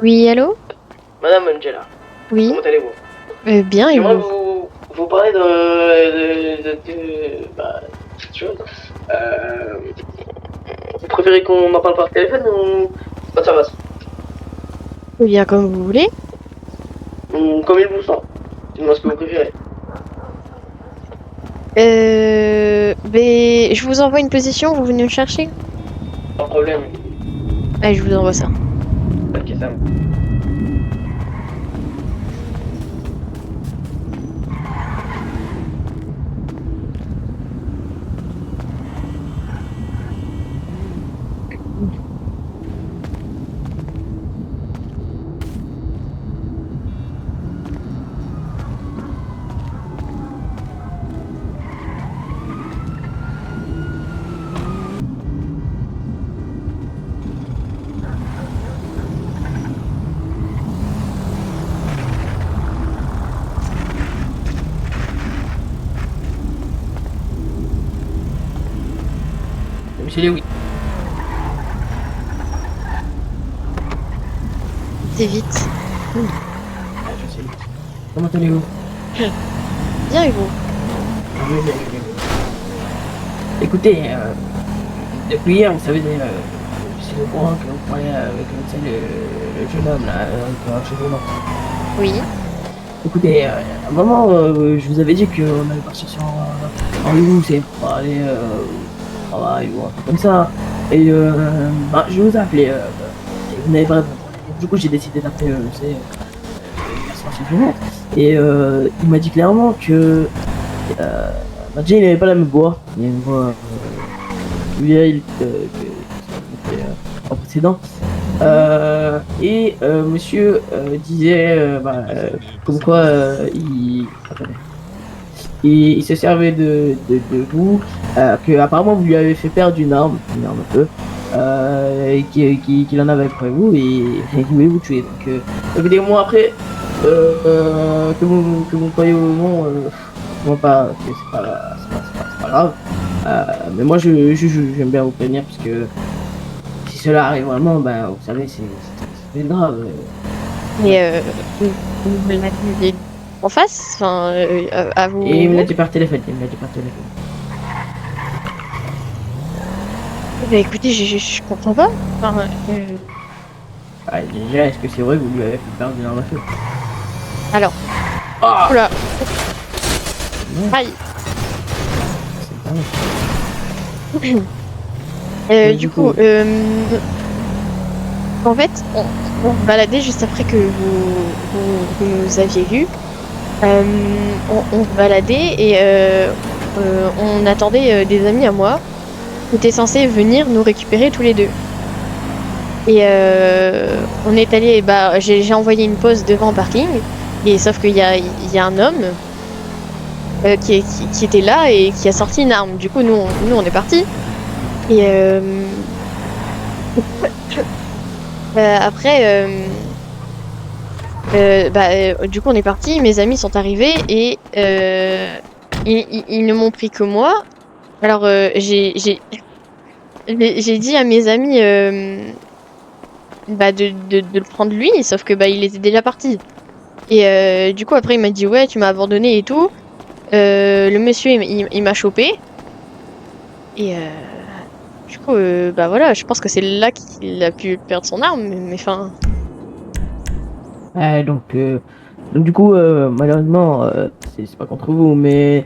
Oui, allô? Madame Angela, Oui, comment allez-vous? bien et J'aimerais vous? vous parler de quelque chose. Euh, vous préférez qu'on en parle par téléphone ou face à face? Eh bien, comme vous voulez. Ou comme il vous semble? Dites-moi ce que vous préférez. Je vous envoie une position, vous venez me chercher? Pas de problème. Allez, je vous envoie ça. Ok, ça va. Monsieur Léoui. C'est vite. Ah, je sais. Comment allez-vous? Bien et vous? Oui, bien, bien, bien. Écoutez, depuis hier, vous savez, je suis au courant que vous parlez avec le jeune homme là, chez vous. Oui. Écoutez, à un moment, je vous avais dit qu'on allait partir sur un loose et pour aller au travail ou un truc comme ça. Et je vous ai appelé, et vous n'avez pas répondu. Donc, du coup, j'ai décidé d'appeler le garçon chez vous. Et il m'a dit clairement que déjà, il n'avait pas la même voix. Il a une voix plus vieille que son en précédent. Monsieur disait comme quoi attendez, il se servait de vous, que apparemment vous lui avez fait perdre une arme un peu, et qu'il en avait après vous et qu'il voulait vous tuer. Donc des mois après, que vous me croyez ou non, moi pas, c'est pas grave. Mais moi j'aime bien vous prévenir parce que si cela arrive vraiment, ben vous savez c'est grave. Mais vous me l'avez dit en face? Enfin, à Et vous il me l'a même? dit par téléphone, il me l'a dit par téléphone. Bah écoutez, je comprends pas. Enfin, Ah, déjà, est-ce que c'est vrai que vous lui avez fait perdre une arme à feu? alors, Ah! oula, Non, aïe. c'est pas vrai. Donc Du du coup, coup, en fait, on se baladait juste après que vous nous aviez vus. On se baladait et on attendait des amis à moi qui étaient censés venir nous récupérer tous les deux. Et on est allé, bah, j'ai envoyé une pause devant le parking, et sauf qu'il y a un homme qui était là et qui a sorti une arme. Du coup, nous on est partis. Et après, du coup, on est partis. Mes amis sont arrivés et ils ne m'ont pris que moi. Alors, j'ai dit à mes amis de le prendre lui, sauf que bah, il était déjà parti. Et du coup, après, il m'a dit, ouais, tu m'as abandonné et tout. Le monsieur, il m'a chopé. Et du coup, bah voilà, je pense que c'est là qu'il a pu perdre son arme. Mais enfin, ouais, donc du coup, malheureusement, c'est pas contre vous, mais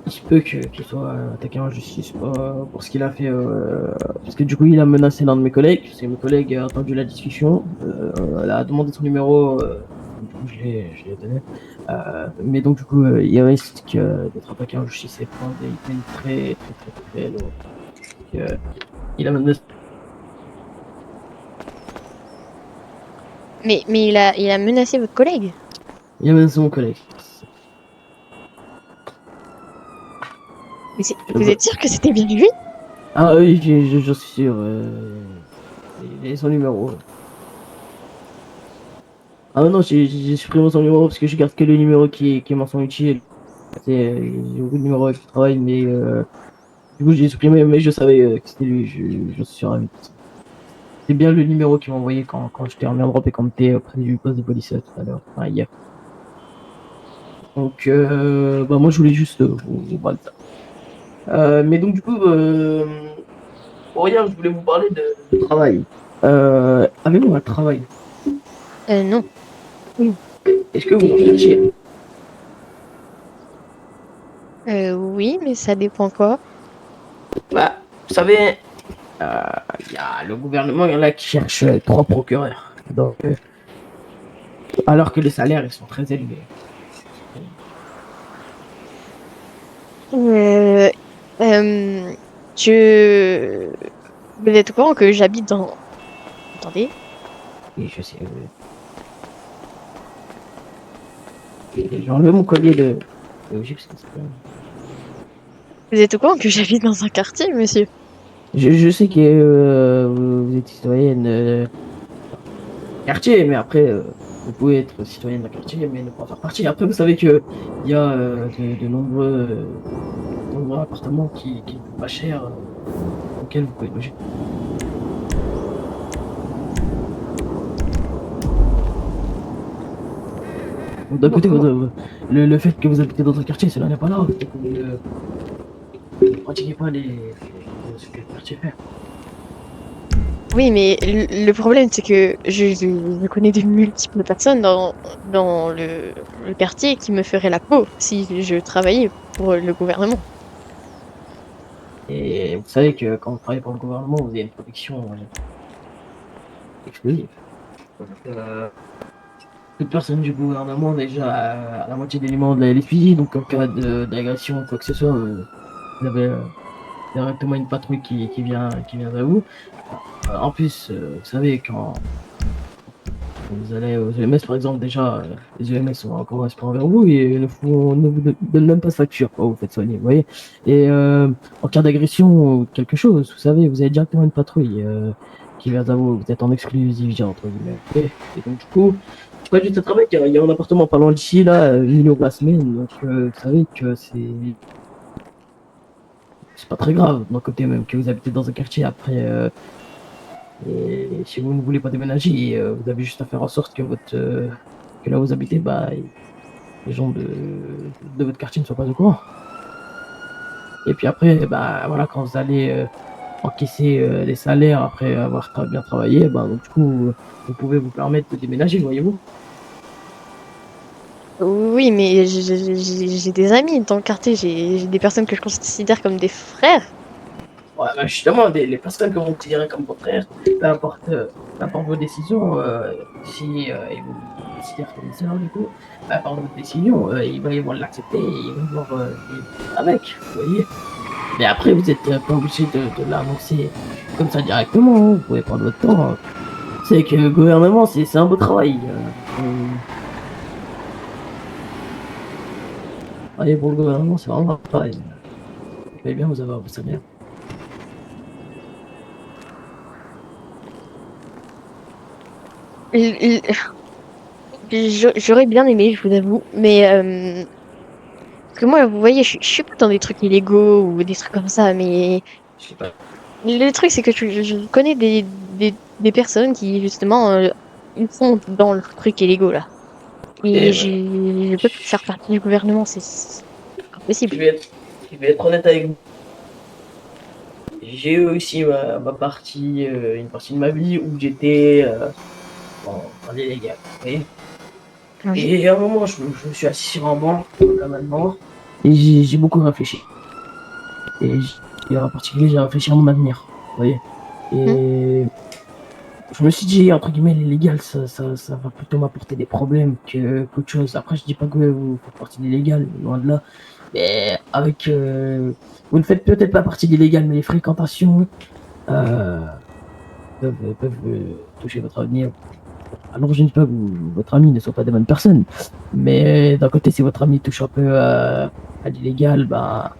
il se peut qu'il soit attaqué en justice pour ce qu'il a fait, parce que du coup, il a menacé l'un de mes collègues. C'est mes collègues a entendu la discussion, elle a demandé son numéro, du coup, je l'ai donné. Mais donc du coup, il risque d'être attaqué en justice et prendre des peines très très très très lourdes. Donc, il a menacé. mais il a menacé votre collègue. Il a menacé mon collègue. Mais vous êtes sûr que c'était bien lui? Ah oui, j'en suis sûr. Il a son numéro. Ah non, j'ai supprimé son numéro parce que je garde que le numéro qui est mention utile. J'ai beaucoup de numéros avec le travail, mais du coup j'ai supprimé, mais je savais que c'était lui, j'en suis sûr à 1000%. C'est bien le numéro qu'ils m'ont envoyé quand je t'ai remis en drop et quand t'es près du poste de police tout à l'heure, enfin hier. Donc, bah moi je voulais juste vous parler de ça. Mais donc du coup, pour rien, je voulais vous parler de travail. Avez-vous un travail? Non. Est-ce que vous cherchez? Oui, mais ça dépend quoi. Bah, vous savez, il y a le gouvernement, il y en a qui cherchent 3 procureurs. Donc, alors que les salaires, ils sont très élevés. Euh, euh, je... Vous êtes au courant que j'habite dans... Attendez. Et je sais, j'ai enlevé mon collier de logique, parce que c'est pas- Vous êtes au courant que j'habite dans un quartier, monsieur? Je sais que vous êtes citoyenne quartier, mais après, vous pouvez être citoyenne d'un quartier, mais ne pas faire partie. Après, vous savez que il y a de nombreux appartements qui ne coûtent pas cher, auxquels vous pouvez loger. Donc, d'un côté, le fait que vous habitez dans un quartier, cela n'est pas là. C'est que vous ne pratiquez pas ce que le quartier fait. Oui, mais le problème, c'est que je connais de multiples personnes dans le quartier qui me feraient la peau si je travaillais pour le gouvernement. Et vous savez que quand vous travaillez pour le gouvernement, vous avez une protection explosive. Euh, Toute personne du gouvernement déjà à la moitié des éléments de la LSPJ, donc en cas d'agression ou quoi que ce soit, vous avez directement une patrouille qui vient à vous. En plus, vous savez, quand vous allez aux EMS par exemple, déjà, les EMS sont encore respect envers vous et ne vous donnent même pas de facture quand vous faites soigner, vous voyez. Et en cas d'agression ou quelque chose, vous savez, vous avez directement une patrouille qui vient à vous, vous êtes en exclusivité entre guillemets. Et donc du coup, je pas juste à travail, il y a un appartement pas loin d'ici, là, 1 million par semaine, donc vous savez que c'est pas très grave d'un côté même que vous habitez dans un quartier après. Et si vous ne voulez pas déménager, vous avez juste à faire en sorte que que là où vous habitez, bah, les gens de votre quartier ne soient pas au courant. Et puis après, bah, voilà, quand vous allez encaisser les salaires après avoir bien travaillé, bah, donc, du coup, vous pouvez vous permettre de déménager, voyez-vous. Oui, mais j'ai des amis dans le quartier, j'ai des personnes que je considère comme des frères. Ouais, bah, justement, les personnes que vous considérez comme vos frères, peu importe, peu importe vos décisions, si ils vous considèrent comme une sœur, du coup, peu importe votre décision, ils vont l'accepter et ils vont voir vivre avec, vous voyez. Mais après, vous n'êtes pas obligé de l'annoncer comme ça directement, hein. Vous pouvez prendre votre temps. C'est que le gouvernement, c'est un beau travail. Travailler pour le gouvernement, c'est vraiment un travail. Vous pouvez bien vous avoir ça bien. Il- J'aurais bien aimé, je vous avoue, mais parce que moi, vous voyez, je suis pas dans des trucs illégaux ou des trucs comme ça, mais Je sais pas. le truc, c'est que je connais des personnes qui, justement, ils sont dans le truc illégaux, là. Et Écoutez, je peux pas faire partie du gouvernement, c'est je impossible. vais être, je vais être honnête avec vous. J'ai eu aussi ma partie, une partie de ma vie où j'étais en illégal. Vous voyez. Oui. Et à un moment, je me suis assis sur un banc, comme maintenant, et j'ai beaucoup réfléchi. Et en particulier, j'ai réfléchi à mon avenir. Vous voyez. Hmm. Et je me suis dit, entre guillemets, l'illégal, ça va plutôt m'apporter des problèmes qu'autre chose. Après, je dis pas que vous faites partie de l'illégal, loin de là. Mais avec. Vous ne faites peut-être pas partie de l'illégal, mais les fréquentations euh, peuvent toucher votre avenir. Alors, je ne dis pas que votre ami ne soit pas des bonnes personnes. Mais d'un côté, si votre ami touche un peu à l'illégal, bah.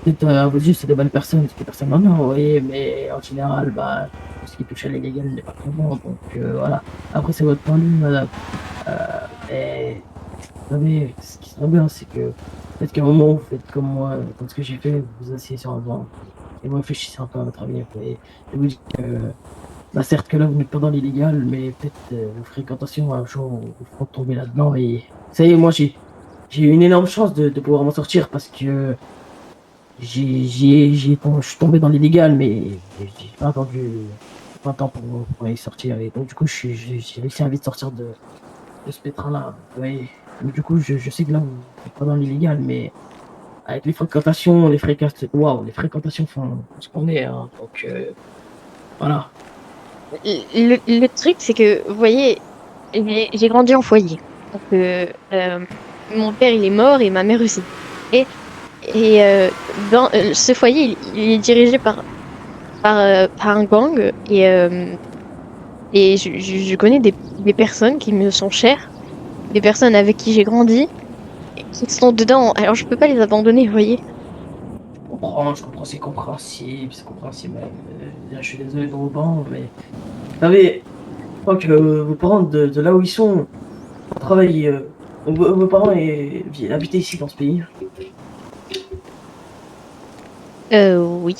Peut-être à vos yeux, c'est des bonnes personnes, c'est des personnes normales, vous voyez, mais en général, bah, tout ce qui touche à l'illégal n'est pas très bon, donc voilà. Après, c'est votre point de vue, madame. Et vous savez, ce qui serait bien, c'est que peut-être qu'à un moment, vous faites comme moi, comme ce que j'ai fait, vous vous asseyez sur un banc et vous réfléchissez un peu à votre avenir, vous voyez. Et vous dites que Bah certes que là vous n'êtes pas dans l'illégal, mais peut-être vos fréquentations un jour vous feront tomber là-dedans et ça y est, moi j'ai eu une énorme chance de pouvoir m'en sortir parce que je suis tombé dans l'illégal, mais j'ai pas attendu 20 ans pour y sortir et donc du coup j'ai réussi à vite sortir de ce pétrin-là. Oui. Donc, du coup je sais que là vous n'êtes pas dans l'illégal, mais avec les fréquentations font ce qu'on est, hein, donc voilà. Le truc, c'est que, vous voyez, j'ai grandi en foyer. Donc, mon père, il est mort et ma mère aussi. Et, dans ce foyer, il est dirigé par un gang. Et je connais des personnes qui me sont chères, des personnes avec qui j'ai grandi, et qui sont dedans. Alors, je peux pas les abandonner, vous voyez. Je comprends, c'est compréhensible. Je suis désolé pour vos parents, mais vous savez, je crois que vos parents de là où ils sont travaillent. Vos parents habitaient ici dans ce pays. Oui.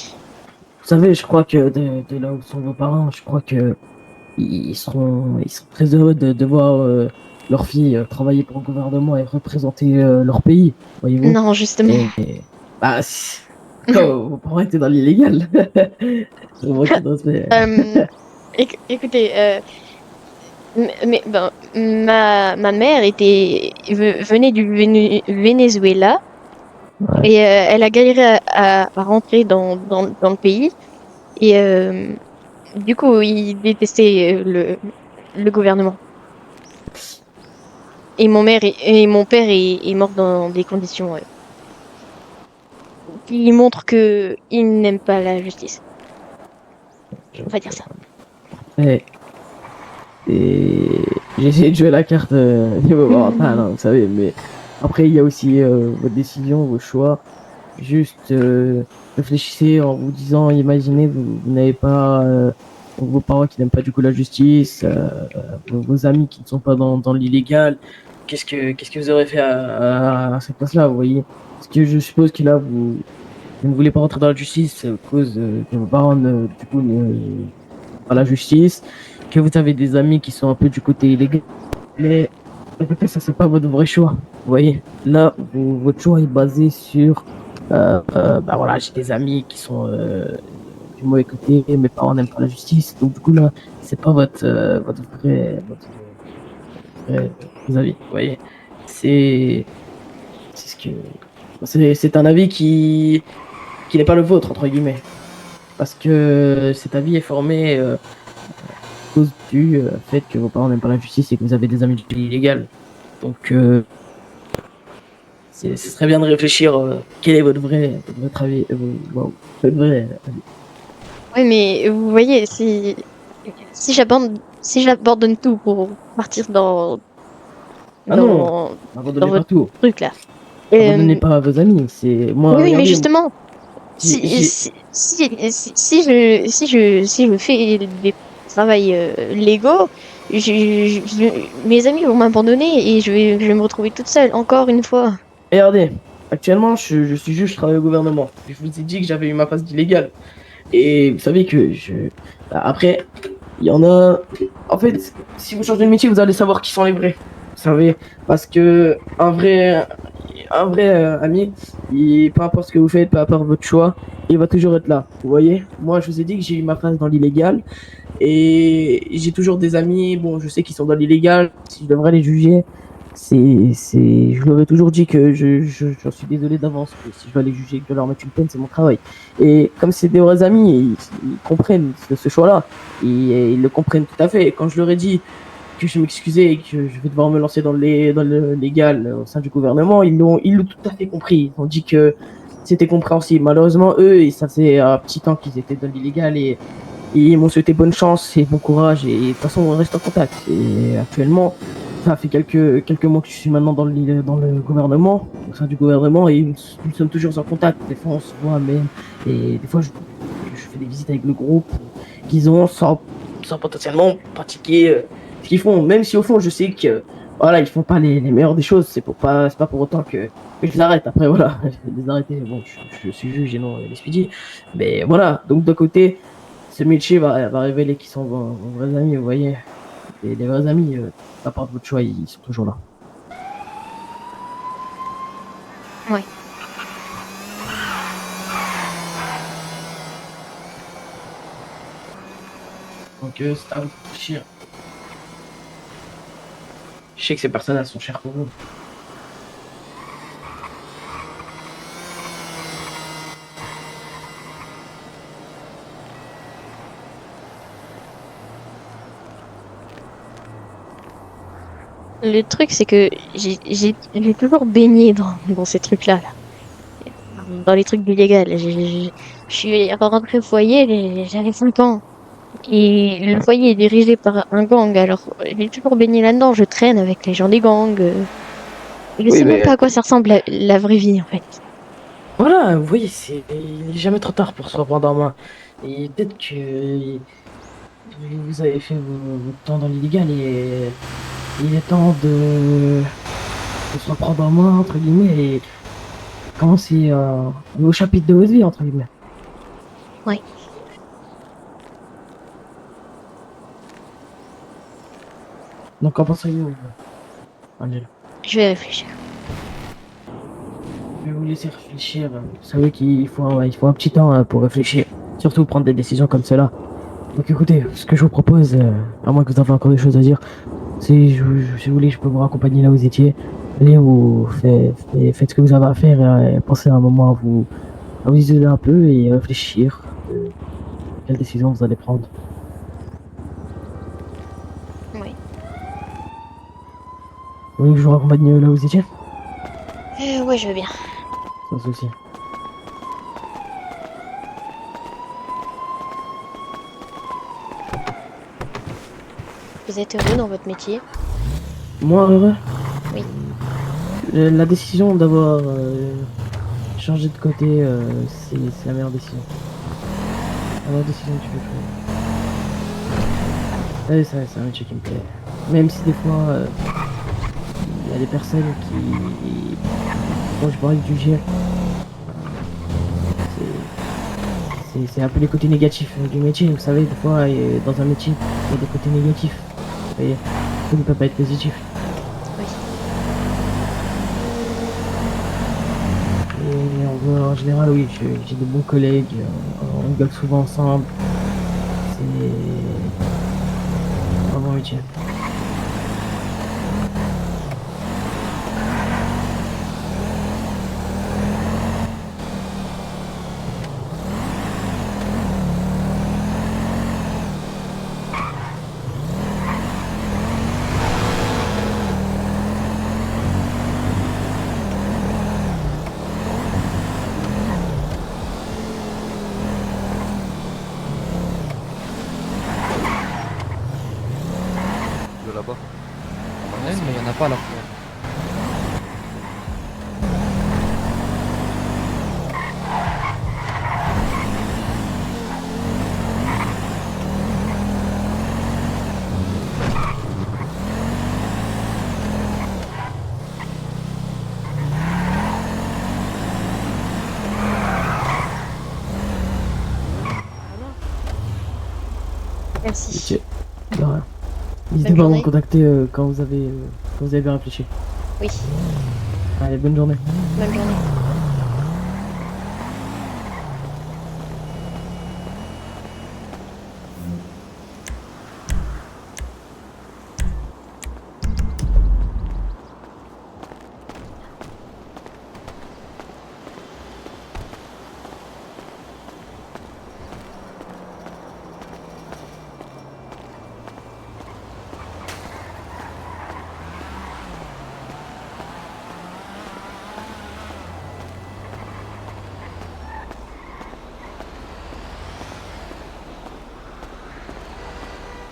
Vous savez, je crois que de là où sont vos parents, je crois que ils seront très heureux de voir leur fille travailler pour le gouvernement et représenter leur pays, voyez-vous. Non, justement. Bah, quand vos parents étaient dans l'illégal. C'est moi qui dois Euh, écoutez, mais ben, ma mère venait du Venezuela Ouais. et elle a galéré à rentrer dans le pays. Et du coup, il détestait le gouvernement. Et mon père est mort dans des conditions qui montrent que il n'aime pas la justice. On va dire ça. Et, et j'ai essayé de jouer la carte niveau mental, hein, vous savez, mais après, il y a aussi vos décisions, vos choix. Juste réfléchissez en vous disant, imaginez, vous n'avez pas vos parents qui n'aiment pas du coup la justice, vos amis qui ne sont pas dans l'illégal. Qu'est-ce que vous aurez fait à cette place-là, vous voyez? Parce que je suppose que là, vous ne voulez pas rentrer dans la justice à cause que vos parents du coup ne pas la justice, que vous avez des amis qui sont un peu du côté illégal. Mais écoutez, ça c'est pas votre vrai choix. Vous voyez, là, votre choix est basé sur bah voilà, j'ai des amis qui sont du mauvais côté, mes parents n'aiment pas la justice, donc du coup là, c'est pas votre vrai avis. Vous voyez, c'est c'est ce que c'est un avis qui n'est pas le vôtre entre guillemets, parce que cet avis est formé à cause du fait que vos parents n'aiment pas la justice et que vous avez des amis du pays illégal. Donc ce serait bien de réfléchir quel est votre avis, votre vrai avis. Oui, mais vous voyez, si j'abandonne tout pour partir Ah non, dans, dans abandonnez votre pas tout. truc là. Abandonnez Euh, pas à vos amis. C'est moi, oui, oui, mais regardez, justement, j'ai, si, j'ai- si, si je fais des travails légaux, mes amis vont m'abandonner et je vais me retrouver toute seule, encore une fois. regardez. Actuellement, je suis juge, je travaille au gouvernement. Je vous ai dit que j'avais eu ma phase d'illégal. Et vous savez que après, il y en a. En fait, si vous changez de métier, vous allez savoir qui sont les vrais. Vous savez, parce que un vrai ami, peu importe ce que vous faites, peu importe votre choix, il va toujours être là. Vous voyez? Moi, je vous ai dit que j'ai eu ma phase dans l'illégal. Et j'ai toujours des amis, bon, je sais qu'ils sont dans l'illégal, si je devrais les juger, je leur ai toujours dit que j'en suis désolé d'avance, que si je dois les juger, que je dois leur mettre une peine, c'est mon travail. Et comme c'est des vrais amis, ils comprennent ce choix-là, et ils le comprennent tout à fait. Et quand je leur ai dit que je m'excusais et que je vais devoir me lancer dans le légal au sein du gouvernement, ils l'ont tout à fait compris. Ils ont dit que c'était compréhensible. Malheureusement, eux, ça faisait un petit temps qu'ils étaient dans l'illégal et ils m'ont souhaité bonne chance et bon courage. Et de toute façon, on reste en contact. Et actuellement, ça fait quelques mois que je suis maintenant dans le gouvernement, au sein du gouvernement, et nous sommes toujours en contact. Des fois, on se voit même. Et des fois, je fais des visites avec le groupe qu'ils ont sans potentiellement pratiquer ce qu'ils font. Même si au fond, je sais que voilà, ils font pas les meilleures des choses. C'est pas pour autant que je les arrête. Après, voilà, je vais les arrêter. Bon, je suis juge et non l'expédie. Mais voilà, donc d'un côté, ce métier va révéler qui sont vos vrais amis, vous voyez. Et les vrais amis, à part de votre choix, ils sont toujours là. Ouais. Donc, c'est à vous de réfléchir. Je sais que ces personnes, elles sont chères pour vous. Le truc, c'est que j'ai toujours baigné dans ces trucs-là, là. Dans les trucs illégaux. Je suis rentrée au foyer, j'avais 5 ans. Et le foyer est dirigé par un gang, alors j'ai toujours baigné là-dedans, je traîne avec les gens des gangs. Je Oui, sais même mais pas à quoi ça ressemble la vraie vie, en fait. voilà, vous voyez, il est jamais trop tard pour se reprendre en main. Et peut-être que vous avez fait votre temps dans l'illégal et il est temps de se reprendre en main, entre guillemets, et commencer un nouveau chapitre de votre vie, entre guillemets. Ouais, Donc, qu'en pensez-vous, Angela? je vais réfléchir. Je vais vous laisser réfléchir. Vous savez qu'il faut, ouais, il faut un petit temps pour réfléchir, surtout prendre des décisions comme cela. Donc écoutez, ce que je vous propose, à moins que vous ayez encore des choses à dire, c'est, si vous voulez, je peux vous raccompagner là où vous étiez. Allez, faites ce que vous avez à faire et pensez un moment à vous isoler un peu et réfléchir quelle décision vous allez prendre. Ouais. Vous voulez que je vous raccompagne là où vous étiez? Ouais, je veux bien. Sans souci. Vous êtes heureux dans votre métier? Moi, heureux, Oui. la décision d'avoir changé de côté, c'est la meilleure décision. La meilleure décision que tu peux faire. Ouais, c'est un métier qui me plaît. Même si des fois, il y a des personnes qui, bon, je pourrais le juger, c'est un peu les côtés négatifs du métier. Vous savez, des fois, dans un métier, il y a des côtés négatifs. Et tout ne peut pas être positif. Oui. Et en général, oui, j'ai de bons collègues, on rigole souvent ensemble. C'est un bon métier. De là-bas. Ouais, mais il y en a pas là. Merci. Ok. De rien. N'hésitez Bonne pas à me journée. contacter quand vous avez bien réfléchi. Oui. Allez, bonne journée. Bonne journée.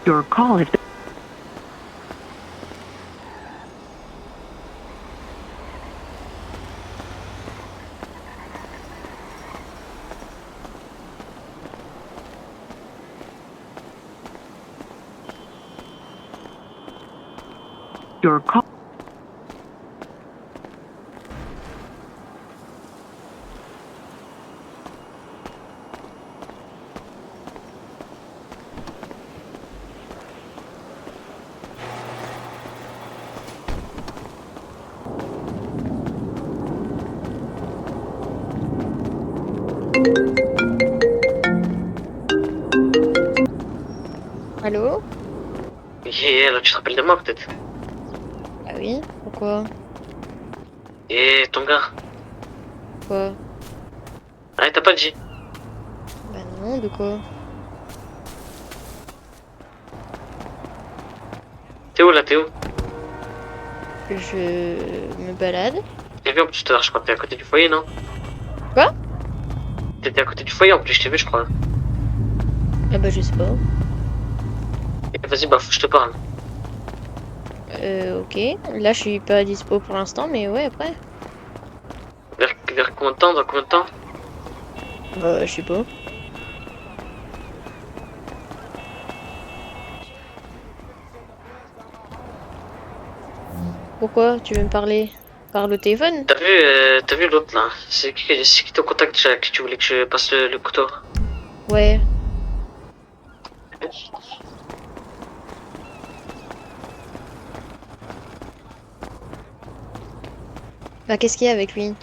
Your call has been your call. Allô? Et là, tu te rappelles de moi peut-être? Ah oui, pourquoi? Et ton gars? Quoi? Ah, t'as pas dit? Bah non, de quoi? T'es où là, t'es où? Je me balade. T'es vu en plus tout à l'heure, je crois que t'es à côté du foyer, non? Quoi? T'étais à côté du foyer en plus, je t'ai vu, je crois. Ah bah je sais pas. Et vas-y, bah, faut que je te parle. Ok. Là je suis pas dispo pour l'instant, mais ouais après. Vers combien de temps? Dans combien de temps? Je sais pas. Pourquoi? Tu veux me parler? Par le téléphone? T'as vu l'autre là? C'est qui ton contact déjà, que tu voulais que je passe le couteau? Ouais. Bah qu'est-ce qu'il y a avec lui?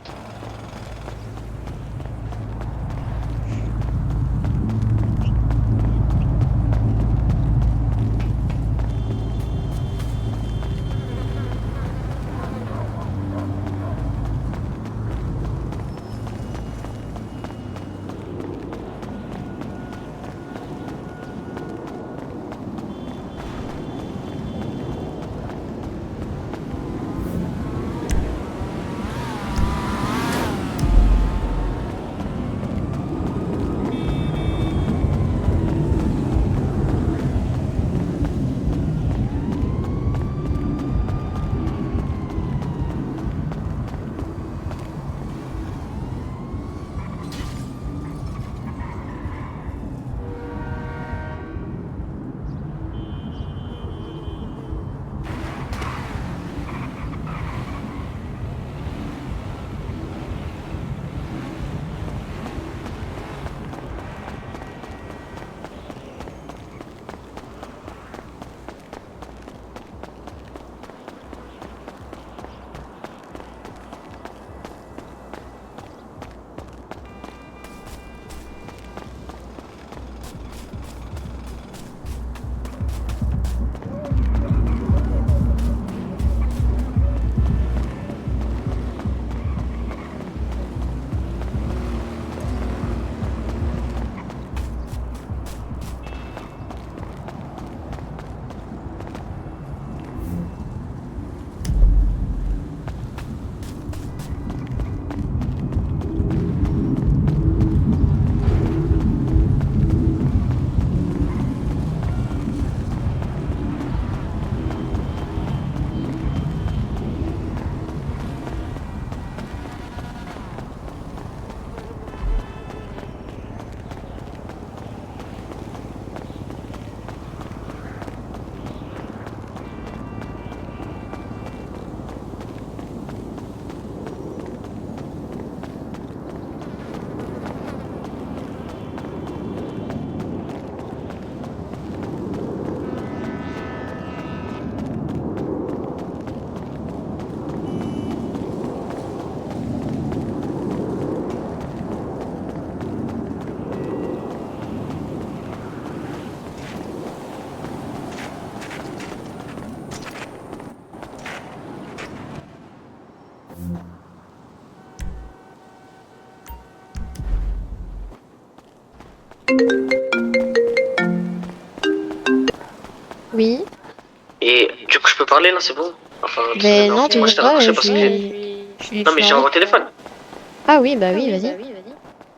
Oui. Et du coup, je peux parler là, c'est bon? Enfin, parce que la Mais dernière non, fois, moi, toujours je t'ai pas. raccroché Je parce que. suis Non, mais j'ai fermée. un téléphone. Ah oui, bah oui, vas-y.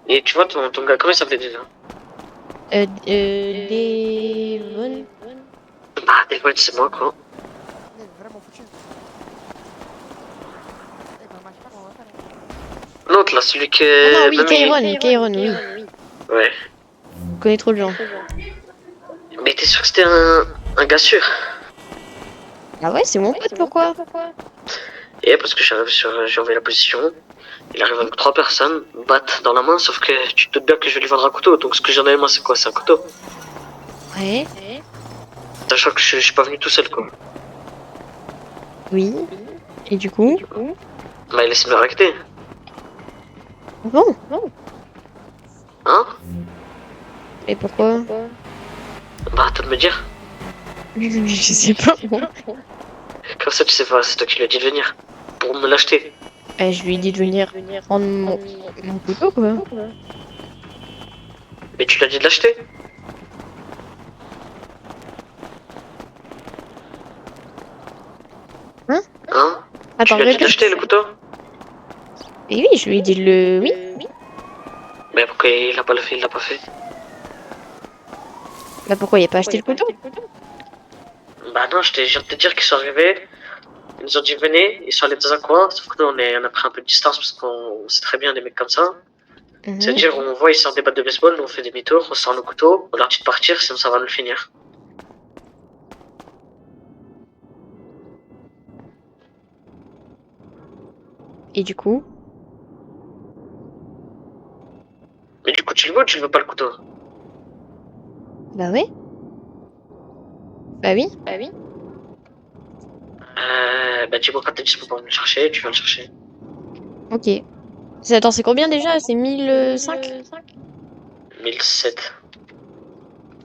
Et tu vois, ton gars, comment il s'appelait déjà? Devon. Ah, téléphone, c'est moi quoi. L'autre là, celui que. Ah non, oui, même Kairon, oui. Ouais. Je connais trop de gens. Mais t'es sûr que c'était un gars sûr? Ah ouais, c'est mon pote, pourquoi? Et parce que j'arrive j'ai envoyé la position. Il arrive avec 3 personnes, battent dans la main, sauf que tu te doutes bien que je vais lui vendre un couteau. Donc ce que j'en ai moi, c'est quoi? C'est un couteau. Ouais. Sachant que je suis pas venu tout seul quoi. Oui. Et du coup? Bah, il essaie de me recter. Bon. Hein? Et pourquoi? Bah, à toi de me dire. Je sais pas. Comme ça, tu sais pas, c'est toi qui lui as dit de venir. Pour me l'acheter. Je lui ai dit de venir prendre mon couteau, quoi. Mais tu lui as dit de l'acheter. Hein? Hein? Attends, Tu lui as dit répète. d'acheter le couteau? Et oui, je lui ai dit le... Oui. Mais pourquoi il l'a pas fait? Il l'a pas fait. Bah pourquoi il a pas acheté le couteau? Bah non, je viens de te dire qu'ils sont arrivés. Ils nous ont dit venez, ils sont allés dans un coin, sauf que nous on a pris un peu de distance parce qu'on sait très bien des mecs comme ça. Mhm. C'est-à-dire on voit ils sortent des battes de baseball, nous on fait demi-tour, on sort nos couteaux, on leur dit de partir, sinon ça va nous le finir. Et du coup? Mais du coup tu le veux ou tu le veux pas le couteau? Bah oui. Bah oui. Bah oui. Bah dis-moi quand t'es dispo pour venir le chercher, tu viens le chercher. Ok. Attends, c'est combien déjà? C'est 1005? 1007.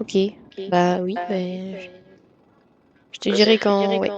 Ok. Bah oui, bah, je te Vas-y. dirai quand... Ouais.